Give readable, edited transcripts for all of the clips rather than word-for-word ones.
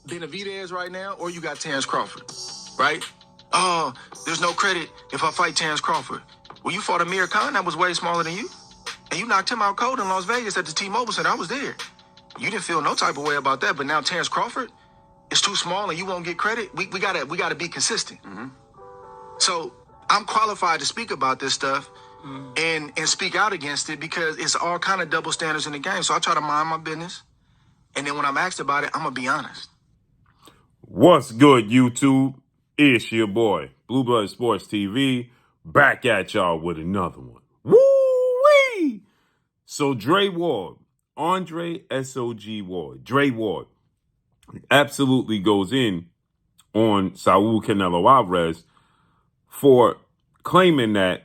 Benavidez right now, or you got Terence Crawford, right? Oh, there's no credit if I fight Terence Crawford. Well, you fought Amir Khan that was way smaller than you, and you knocked him out cold in Las Vegas at the T-Mobile Center. I was there. You didn't feel no type of way about that, but now Terence Crawford is too small and you won't get credit. We gotta be consistent. Mm-hmm. So I'm qualified to speak about this stuff and speak out against it because it's all kind of double standards in the game. So I try to mind my business, and then when I'm asked about it, I'm gonna be honest. What's good, YouTube? It's your boy, Blue Blood Sports TV, back at y'all with another one. Woo-wee! So Dre Ward, Andre S.O.G. Ward, Dre Ward, absolutely goes in on Saul Canelo Alvarez for claiming that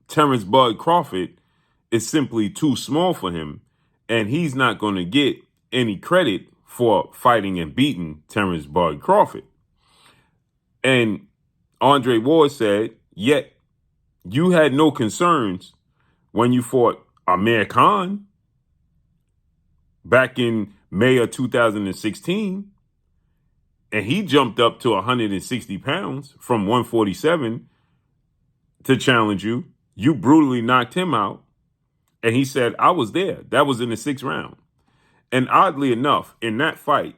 Terence Bud Crawford is simply too small for him, and he's not going to get any credit for fighting and beating Terence Bud Crawford. And Andre Ward said, yet you had no concerns when you fought Amir Khan back in May of 2016, and he jumped up to 160 pounds from 147 to challenge you. You brutally knocked him out. And he said, I was there. That was in the 6th round. And oddly enough, in that fight,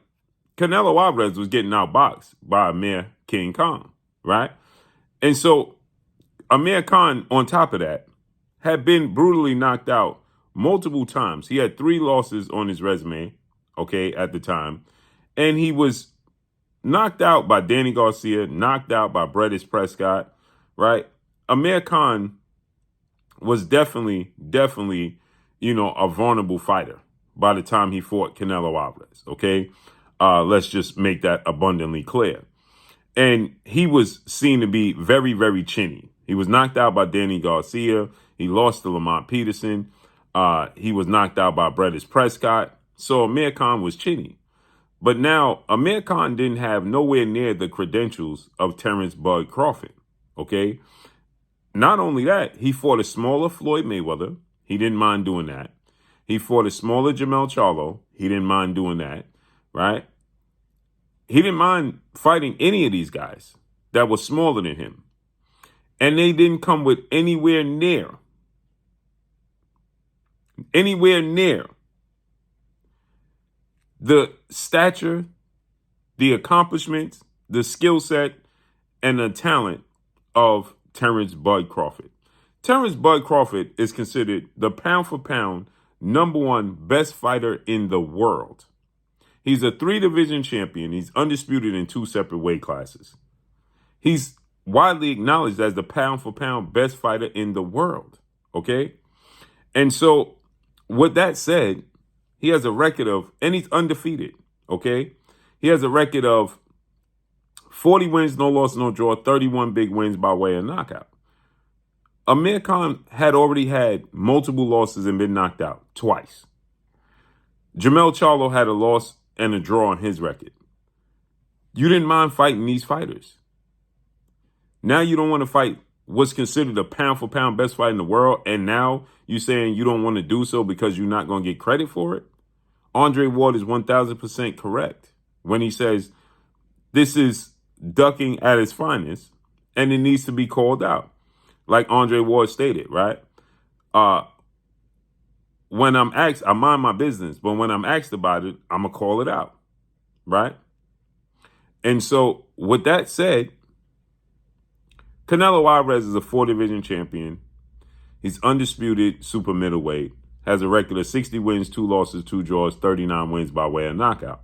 Canelo Alvarez was getting outboxed by Amir King Khan, right? And so Amir Khan, on top of that, had been brutally knocked out multiple times. He had 3 losses on his resume, okay, at the time. And he was knocked out by Danny Garcia, knocked out by Brettis Prescott, right? Amir Khan was definitely, a vulnerable fighter by the time he fought Canelo Alvarez, okay? Let's just make that abundantly clear. And he was seen to be very, very chinny. He was knocked out by Danny Garcia. He lost to Lamont Peterson. He was knocked out by Brettis Prescott. So Amir Khan was chinny. But now Amir Khan didn't have nowhere near the credentials of Terence Bud Crawford, okay? Not only that, he fought a smaller Floyd Mayweather. He didn't mind doing that. He fought a smaller Jermell Charlo. He didn't mind doing that, right? He didn't mind fighting any of these guys that were smaller than him. And they didn't come with anywhere near the stature, the accomplishments, the skill set, and the talent of Terence Bud Crawford. Terence Bud Crawford is considered the pound-for-pound #1 best fighter in the world. He's a 3-division champion. He's undisputed in 2 separate weight classes. He's widely acknowledged as the pound-for-pound best fighter in the world, okay? And so, with that said, he has a record of, and he's undefeated, okay? He has a record of 40 wins, no loss, no draw, 31 big wins by way of knockout. Amir Khan had already had multiple losses and been knocked out twice. Jermell Charlo had a loss and a draw on his record. You didn't mind fighting these fighters. Now you don't want to fight what's considered a pound-for-pound best fighter in the world, and now you're saying you don't want to do so because you're not going to get credit for it? Andre Ward is 1,000% correct when he says this is ducking at its finest, and it needs to be called out. Like Andre Ward stated, right? When I'm asked, I mind my business, but when I'm asked about it, I'm going to call it out, right? And so with that said, Canelo Alvarez is a 4-division champion. He's undisputed super middleweight, has a record of 60 wins, 2 losses, 2 draws, 39 wins by way of knockout.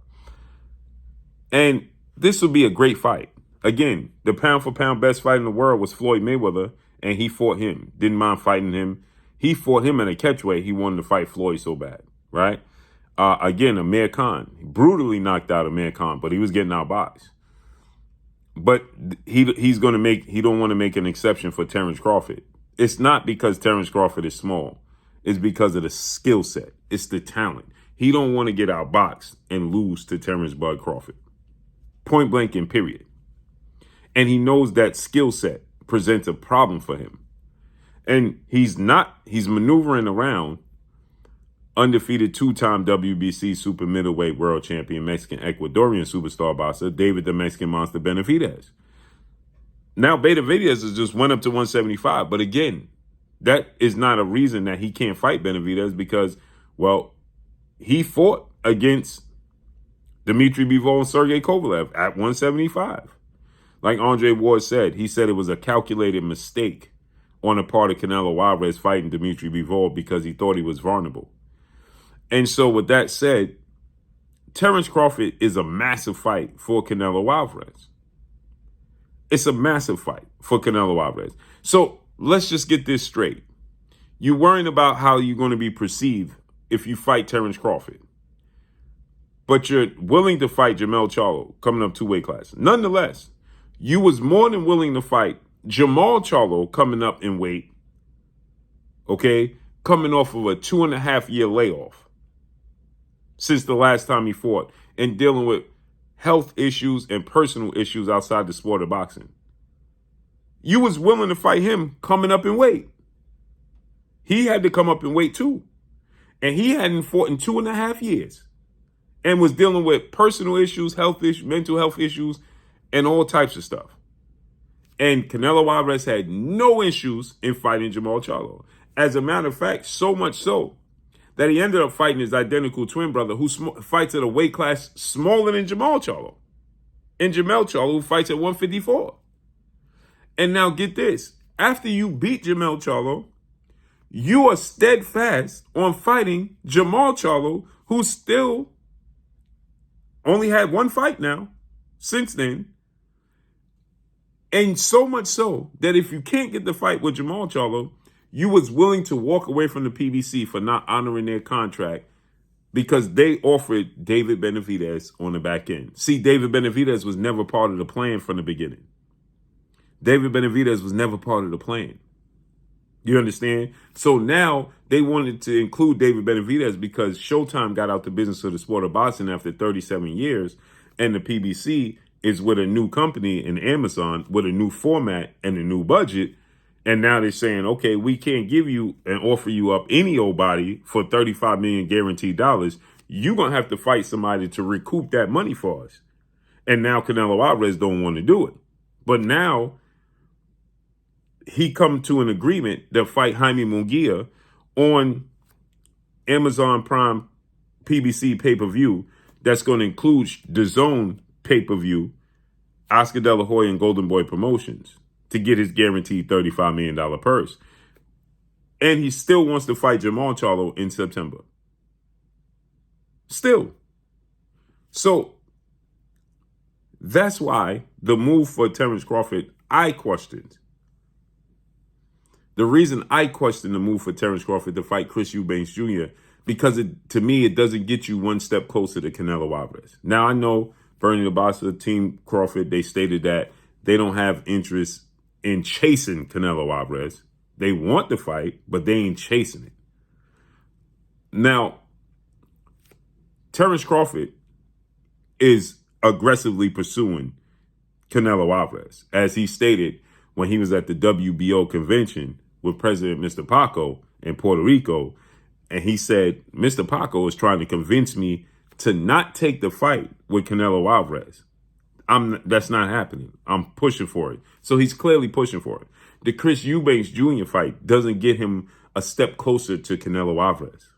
And this will be a great fight. Again, the pound-for-pound best fight in the world was Floyd Mayweather, and he fought him. Didn't mind fighting him. He fought him in a catchweight. He wanted to fight Floyd so bad, right? Again, Amir Khan. He brutally knocked out Amir Khan, but he was getting outboxed. But he don't want to make an exception for Terence Crawford. It's not because Terence Crawford is small. It's because of the skill set. It's the talent. He don't want to get outboxed and lose to Terence Bud Crawford. Point blank and period. And he knows that skill set presents a problem for him. And he's maneuvering around undefeated two-time WBC super middleweight world champion, Mexican Ecuadorian superstar boxer, David the Mexican Monster Benavidez. Now, Benavidez has just went up to 175. But again, that is not a reason that he can't fight Benavidez because, well, he fought against Dmitry Bivol and Sergey Kovalev at 175. Like Andre Ward said, he said it was a calculated mistake on the part of Canelo Alvarez fighting Dmitry Bivol because he thought he was vulnerable. And so with that said, Terence Crawford is a massive fight for Canelo Alvarez. It's a massive fight for Canelo Alvarez. So let's just get this straight. You're worrying about how you're going to be perceived if you fight Terence Crawford. But you're willing to fight Jermell Charlo coming up 2 weight classes. Nonetheless, you was more than willing to fight Jermall Charlo coming up in weight, okay, coming off of a 2.5-year layoff since the last time he fought and dealing with health issues and personal issues outside the sport of boxing. You was willing to fight him coming up in weight. He had to come up in weight too. And he hadn't fought in 2.5 years and was dealing with personal issues, health issues, mental health issues, and all types of stuff. And Canelo Alvarez had no issues in fighting Jermall Charlo. As a matter of fact, so much so that he ended up fighting his identical twin brother who fights at a weight class smaller than Jermall Charlo. And Jermell Charlo, who fights at 154. And now get this. After you beat Jermell Charlo, you are steadfast on fighting Jermall Charlo, who still only had one fight now since then. And so much so that if you can't get the fight with Jermall Charlo, you was willing to walk away from the PBC for not honoring their contract because they offered David Benavidez on the back end. See, David Benavidez was never part of the plan from the beginning. David Benavidez was never part of the plan. You understand? So now they wanted to include David Benavidez because Showtime got out the business of the sport of boxing after 37 years, and the PBC is with a new company in Amazon with a new format and a new budget. And now they're saying, okay, we can't give you and offer you up any old body for $35 million guaranteed dollars. You're going to have to fight somebody to recoup that money for us. And now Canelo Alvarez don't want to do it. But now he come to an agreement to fight Jaime Munguia on Amazon Prime PBC pay-per-view that's going to include the Zone pay-per-view, Oscar De La Hoya and Golden Boy Promotions, to get his guaranteed $35 million purse. And he still wants to fight Jermall Charlo in September. Still. So that's why the move for Terence Crawford, I questioned. The reason I question the move for Terence Crawford to fight Chris Eubanks Jr., because to me, it doesn't get you one step closer to Canelo Alvarez. Now, I know Bernie the Bossa, Team Crawford, they stated that they don't have interest in chasing Canelo Alvarez. They want the fight, but they ain't chasing it. Now, Terence Crawford is aggressively pursuing Canelo Alvarez, as he stated when he was at the WBO convention with President Mr. Paco in Puerto Rico. And he said, Mr. Paco is trying to convince me to not take the fight with Canelo Alvarez. That's not happening. I'm pushing for it. So he's clearly pushing for it. The Chris Eubanks Jr. fight doesn't get him a step closer to Canelo Alvarez.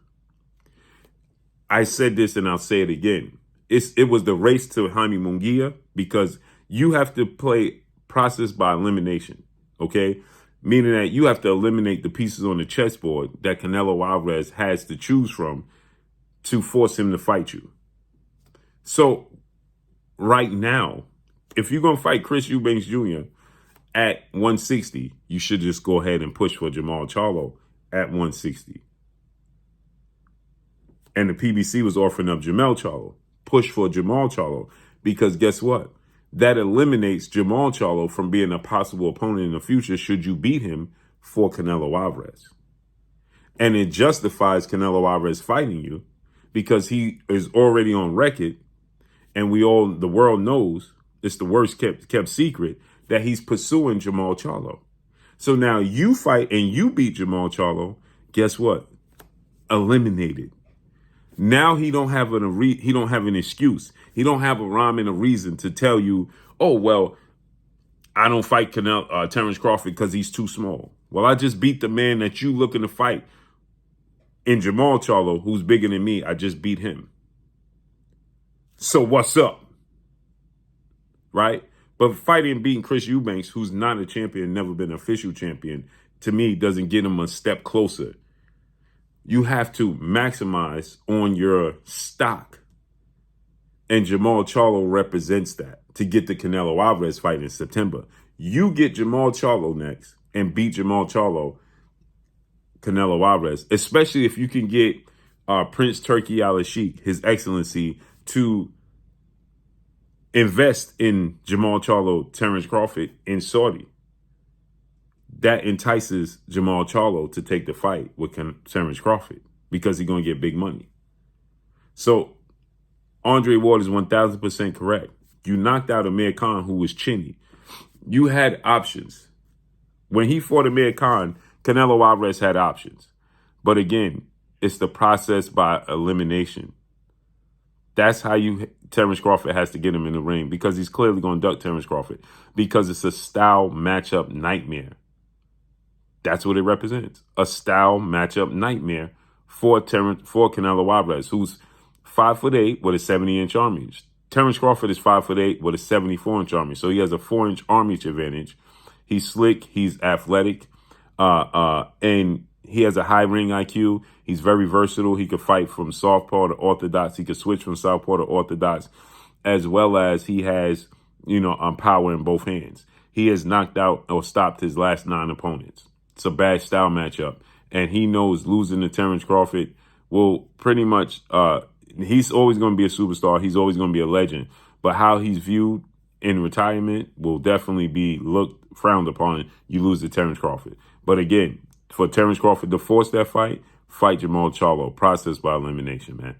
I said this and I'll say it again. It was the race to Jaime Munguia because you have to play process by elimination, okay? Meaning that you have to eliminate the pieces on the chessboard that Canelo Alvarez has to choose from to force him to fight you. So right now, if you're going to fight Chris Eubanks Jr. at 160, you should just go ahead and push for Jermall Charlo at 160. And the PBC was offering up Jermell Charlo. Push for Jermall Charlo. Because guess what? That eliminates Jermall Charlo from being a possible opponent in the future should you beat him for Canelo Alvarez. And it justifies Canelo Alvarez fighting you because he is already on record, and the world knows, it's the worst kept secret, that he's pursuing Jermall Charlo. So now you fight and you beat Jermall Charlo, guess what? Eliminated. Now he don't have he don't have an excuse. He don't have a rhyme and a reason to tell you, oh well, I don't fight Terence Crawford because he's too small. Well, I just beat the man that you looking to fight in Jamal Charlo, who's bigger than me. I just beat him. So what's up? Right? But fighting and beating Chris Eubanks, who's not a champion, never been an official champion, to me doesn't get him a step closer. You have to maximize on your stock. And Jamal Charlo represents that to get the Canelo Alvarez fight in September. You get Jamal Charlo next and beat Jamal Charlo, Canelo Alvarez, especially if you can get Prince Turki Al-Sheikh, His Excellency, to invest in Jamal Charlo, Terence Crawford in Saudi. That entices Jamal Charlo to take the fight with Terence Crawford because he's going to get big money. So Andre Ward is 1,000% correct. You knocked out Amir Khan, who was chinny. You had options. When he fought Amir Khan, Canelo Alvarez had options. But again, it's the process by elimination. That's how Terence Crawford has to get him in the ring, because he's clearly going to duck Terence Crawford, because it's a style matchup nightmare. That's what it represents. A style matchup nightmare for Canelo Alvarez, who's 5'8" with a 70-inch arm reach. Terence Crawford is 5'8" with a 74-inch arm reach. So he has a 4-inch arm reach advantage. He's slick. He's athletic. And he has a high ring IQ. He's very versatile. He could fight from southpaw to orthodox. He could switch from southpaw to orthodox, as well as he has, power in both hands. He has knocked out or stopped his last 9 opponents. It's a bad style matchup. And he knows losing to Terence Crawford will pretty much, he's always going to be a superstar. He's always going to be a legend. But how he's viewed in retirement will definitely be frowned upon. You lose to Terence Crawford. But again, for Terence Crawford to force that fight Jamal Charlo. Process by elimination, man.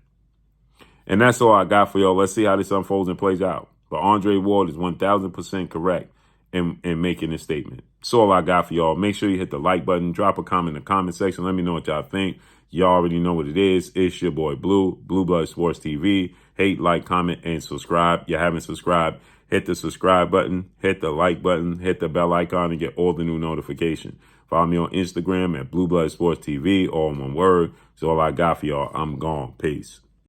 And that's all I got for y'all. Let's see how this unfolds and plays out. But Andre Ward is 1,000% correct in making this statement. That's all I got for y'all. Make sure you hit the like button. Drop a comment in the comment section. Let me know what y'all think. Y'all already know what it is. It's your boy Blue Blood Sports TV. Hate, like, comment, and subscribe. You haven't subscribed, hit the subscribe button, hit the like button, hit the bell icon, and get all the new notifications. Follow me on Instagram at Blue Blood Sports TV, all in one word. That's all I got for y'all. I'm gone. Peace.